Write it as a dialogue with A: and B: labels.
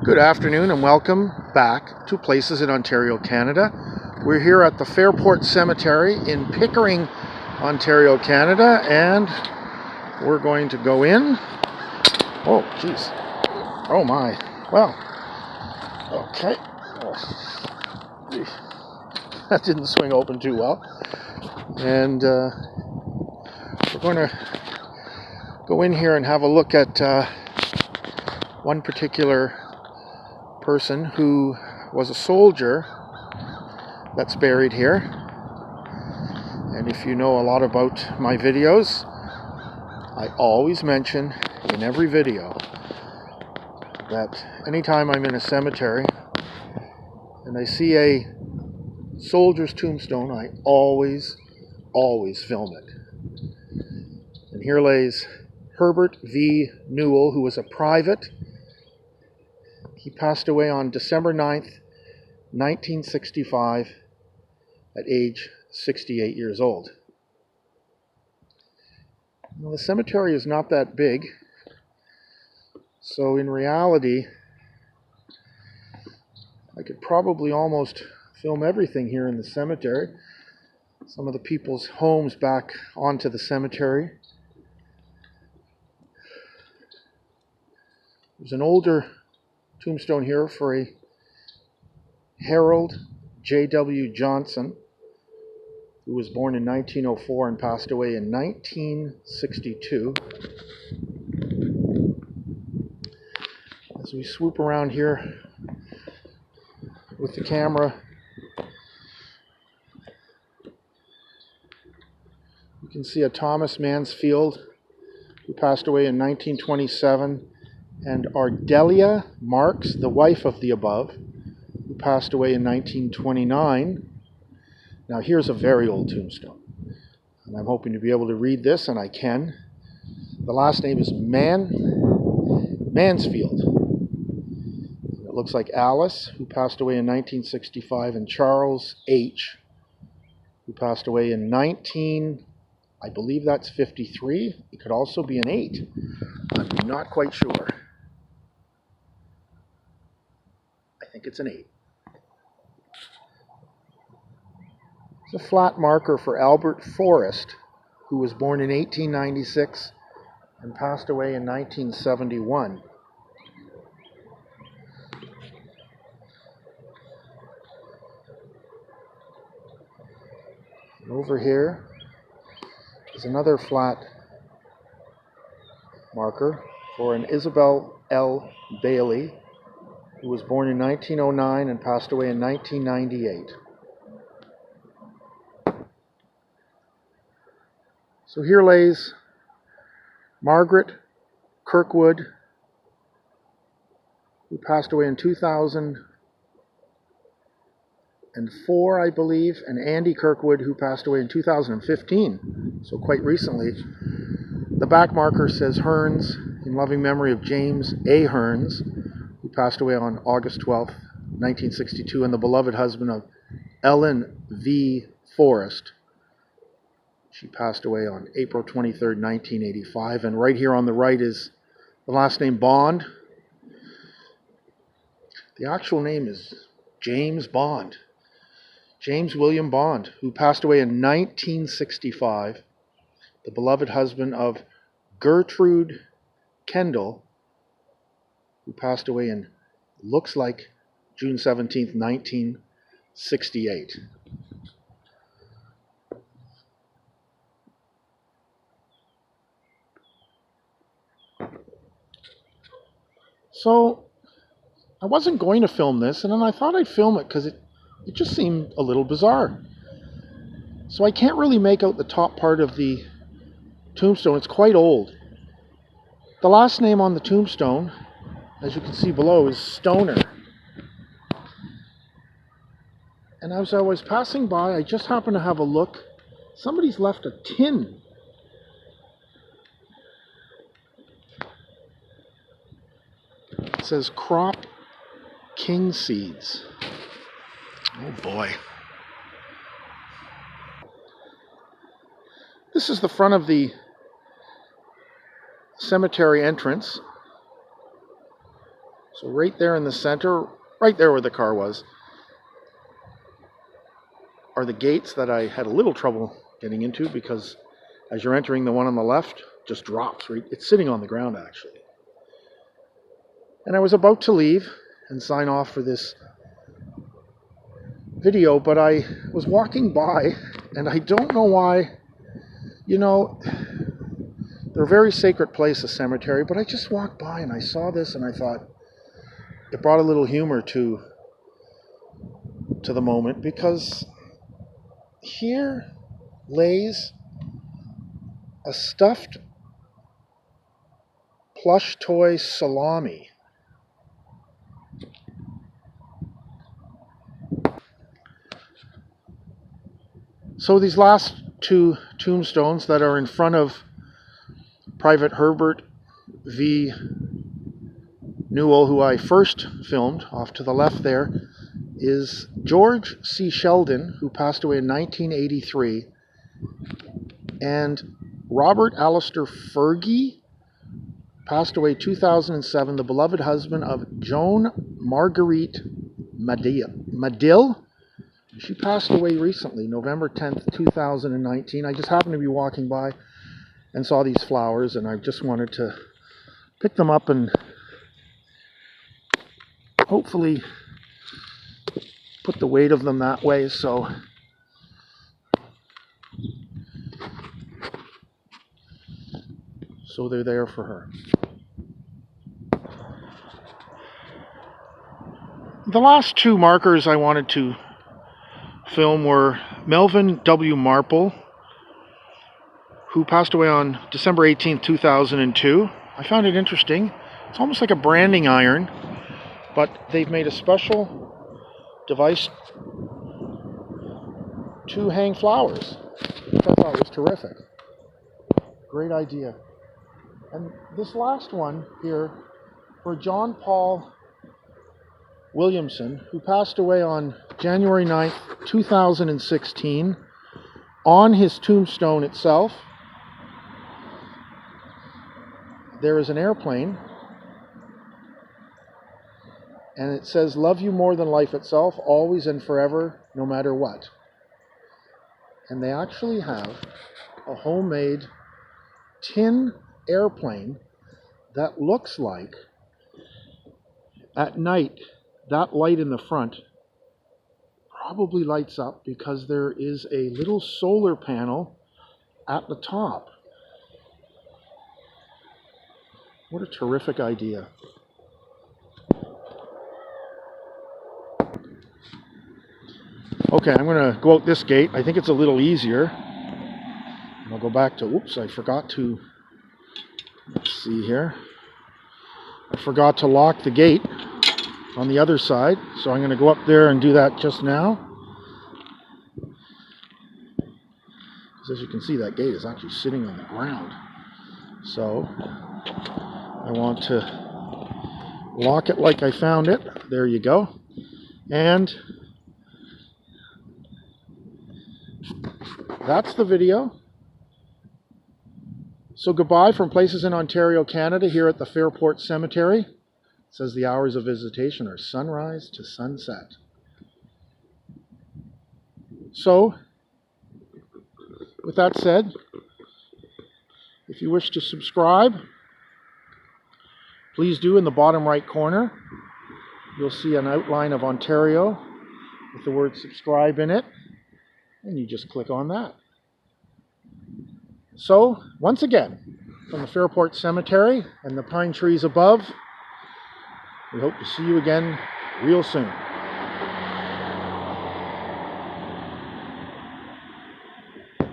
A: Good afternoon and welcome back to Places in Ontario, Canada. We're here at the Fairport Cemetery in Pickering, Ontario, Canada, and we're going to go in. Oh, geez. Oh my. Well, okay. That didn't swing open too well. And we're going to go in here and have a look at one particular person who was a soldier that's buried here. And if you know a lot about my videos, I always mention in every video that anytime I'm in a cemetery and I see a soldier's tombstone, I always film it. And here lays Herbert V. Newall, who was a private. He passed away on December 9th, 1965, at age 68 years old. Now, the cemetery is not that big, so in reality, I could probably almost film everything here in the cemetery. Some of the people's homes back onto the cemetery. There's an older tombstone here for a Harold J.W. Johnson, who was born in 1904 and passed away in 1962. As we swoop around here with the camera, you can see a Thomas Mansfield, who passed away in 1927, and Ardelia Marks, the wife of the above, who passed away in 1929. Now here's a very old tombstone, and I'm hoping to be able to read this, and I can. The last name is Mansfield. It looks like Alice, who passed away in 1965, and Charles H., who passed away in I believe that's 53. It could also be an 8. I'm not quite sure. I think it's an 8. It's a flat marker for Albert Forrest, who was born in 1896 and passed away in 1971. And over here is another flat marker for an Isabel L. Bailey, who was born in 1909 and passed away in 1998. So here lays Margaret Kirkwood, who passed away in 2004, I believe, and Andy Kirkwood, who passed away in 2015, so quite recently. The back marker says Hearns, in loving memory of James A. Hearns, who passed away on August 12th, 1962, and the beloved husband of Elene V. Forrest. She passed away on April 23rd, 1985. And right here on the right is the last name Bond. The actual name is James Bond. James William Bond, who passed away in 1965. The beloved husband of Gertrude Kendell, who passed away in, looks like, June 17th, 1968. So, I wasn't going to film this, and then I thought I'd film it because it just seemed a little bizarre. So I can't really make out the top part of the tombstone. It's quite old. The last name on the tombstone, as you can see below, is Stoner. And as I was passing by, I just happened to have a look. Somebody's left a tin. It says crop king seeds. Oh boy. This is the front of the cemetery entrance. So right there in the center, right there where the car was, are the gates that I had a little trouble getting into because as you're entering, the one on the left just drops. Right? It's sitting on the ground, actually. And I was about to leave and sign off for this video, but I was walking by, and I don't know why. You know, they're a very sacred place, a cemetery, but I just walked by and I saw this and I thought it brought a little humor to the moment, because here lays a stuffed plush toy salami. So these last two tombstones that are in front of Private Herbert V. Newall, who I first filmed, off to the left there, is George C. Sheldon, who passed away in 1983, and Robert Alistair Fergie, passed away 2007, the beloved husband of Joan Marguerite Madill. She passed away recently, November 10th, 2019. I just happened to be walking by and saw these flowers, and I just wanted to pick them up and hopefully put the weight of them that way. So they're there for her. The last two markers I wanted to film were Melvin W. Marple, who passed away on December 18th, 2002. I found it interesting. It's almost like a branding iron, but they've made a special device to hang flowers, which I thought was terrific. Great idea. And this last one here for John Paul Williamson, who passed away on January 9th, 2016. On his tombstone itself, there is an airplane, and it says, "Love you more than life itself, always and forever, no matter what." And they actually have a homemade tin airplane that looks like, at night, that light in the front probably lights up because there is a little solar panel at the top. What a terrific idea. Okay, I'm going to go out this gate. I think it's a little easier. And I'll go back to, oops, I forgot to, let's see here. I forgot to lock the gate on the other side, so I'm going to go up there and do that just now. Because as you can see, that gate is actually sitting on the ground. So I want to lock it like I found it. There you go. And that's the video. So goodbye from places in Ontario, Canada, here at the Fairport Cemetery. It says the hours of visitation are sunrise to sunset. So, with that said, if you wish to subscribe, please do. In the bottom right corner, you'll see an outline of Ontario with the word subscribe in it, and you just click on that. So, once again, from the Fairport Cemetery and the pine trees above, we hope to see you again real soon.